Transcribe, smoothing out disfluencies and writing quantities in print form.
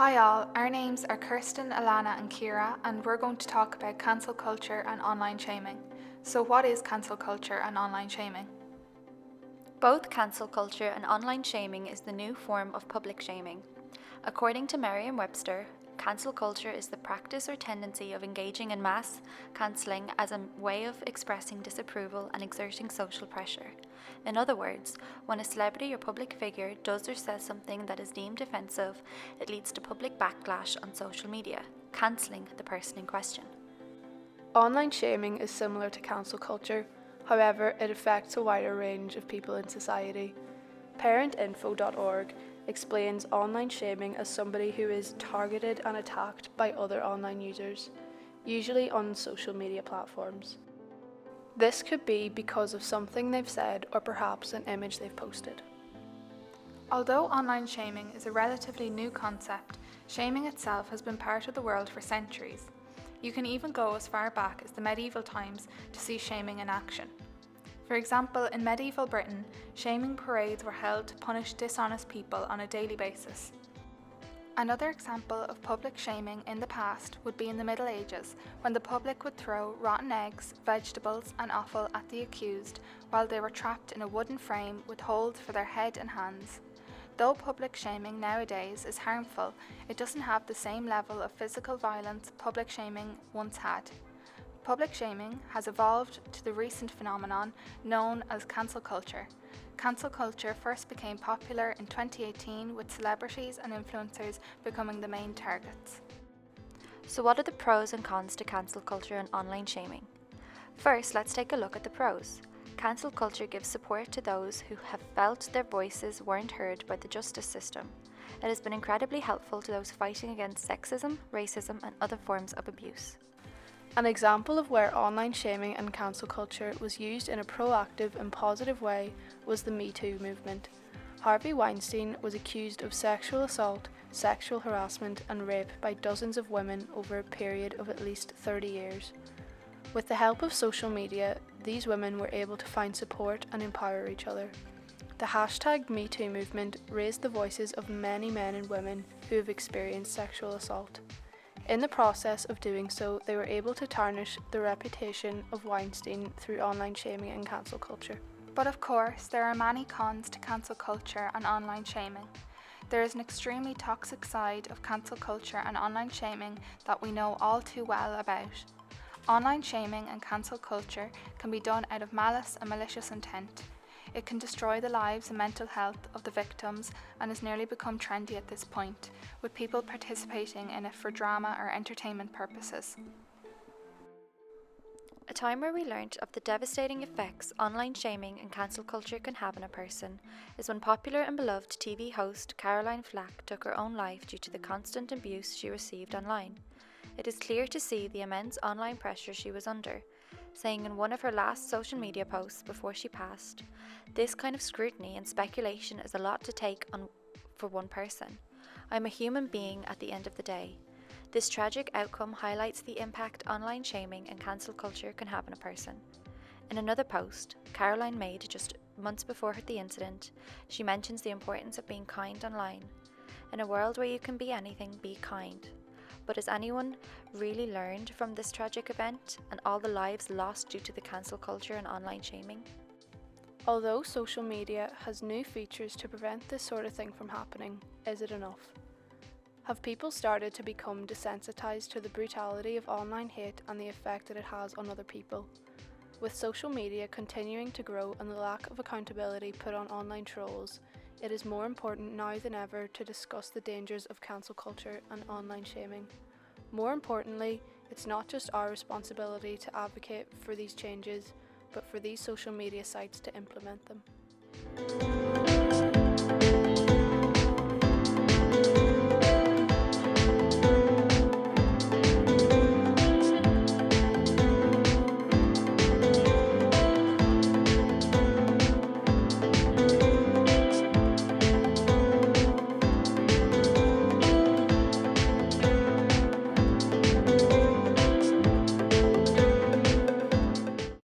Hi all, our names are Kirstin, Alannah and Ciara, and we're going to talk about cancel culture and online shaming. So what is cancel culture and online shaming? Both cancel culture and online shaming is the new form of public shaming. According to Merriam-Webster, cancel culture is the practice or tendency of engaging in mass cancelling as a way of expressing disapproval and exerting social pressure. In other words, when a celebrity or public figure does or says something that is deemed offensive, it leads to public backlash on social media, cancelling the person in question. Online shaming is similar to cancel culture, however, it affects a wider range of people in society. ParentInfo.org explains online shaming as somebody who is targeted and attacked by other online users, usually on social media platforms. This could be because of something they've said or perhaps an image they've posted. Although online shaming is a relatively new concept, shaming itself has been part of the world for centuries. You can even go as far back as the medieval times to see shaming in action. For example, in medieval Britain, shaming parades were held to punish dishonest people on a daily basis. Another example of public shaming in the past would be in the Middle Ages, when the public would throw rotten eggs, vegetables and offal at the accused while they were trapped in a wooden frame with holes for their head and hands. Though public shaming nowadays is harmful, it doesn't have the same level of physical violence public shaming once had. Public shaming has evolved to the recent phenomenon known as cancel culture. Cancel culture first became popular in 2018 with celebrities and influencers becoming the main targets. So what are the pros and cons to cancel culture and online shaming? First, let's take a look at the pros. Cancel culture gives support to those who have felt their voices weren't heard by the justice system. It has been incredibly helpful to those fighting against sexism, racism and other forms of abuse. An example of where online shaming and cancel culture was used in a proactive and positive way was the Me Too movement. Harvey Weinstein was accused of sexual assault, sexual harassment and rape by dozens of women over a period of at least 30 years. With the help of social media, these women were able to find support and empower each other. The hashtag #MeToo movement raised the voices of many men and women who have experienced sexual assault. In the process of doing so, they were able to tarnish the reputation of Weinstein through online shaming and cancel culture. But of course, there are many cons to cancel culture and online shaming. There is an extremely toxic side of cancel culture and online shaming that we know all too well about. Online shaming and cancel culture can be done out of malice and malicious intent. It can destroy the lives and mental health of the victims and has nearly become trendy at this point, with people participating in it for drama or entertainment purposes. A time where we learnt of the devastating effects online shaming and cancel culture can have on a person is when popular and beloved TV host Caroline Flack took her own life due to the constant abuse she received online. It is clear to see the immense online pressure she was under, saying in one of her last social media posts before she passed, "This kind of scrutiny and speculation is a lot to take on for one person. I'm a human being at the end of the day. This tragic outcome highlights the impact online shaming and cancel culture can have on a person." In another post Caroline made just months before the incident, she mentions the importance of being kind online. In a world where you can be anything, be kind. But has anyone really learned from this tragic event and all the lives lost due to the cancel culture and online shaming? Although social media has new features to prevent this sort of thing from happening, is it enough? Have people started to become desensitized to the brutality of online hate and the effect that it has on other people? With social media continuing to grow and the lack of accountability put on online trolls, it is more important now than ever to discuss the dangers of cancel culture and online shaming. More importantly, it's not just our responsibility to advocate for these changes, but for these social media sites to implement them.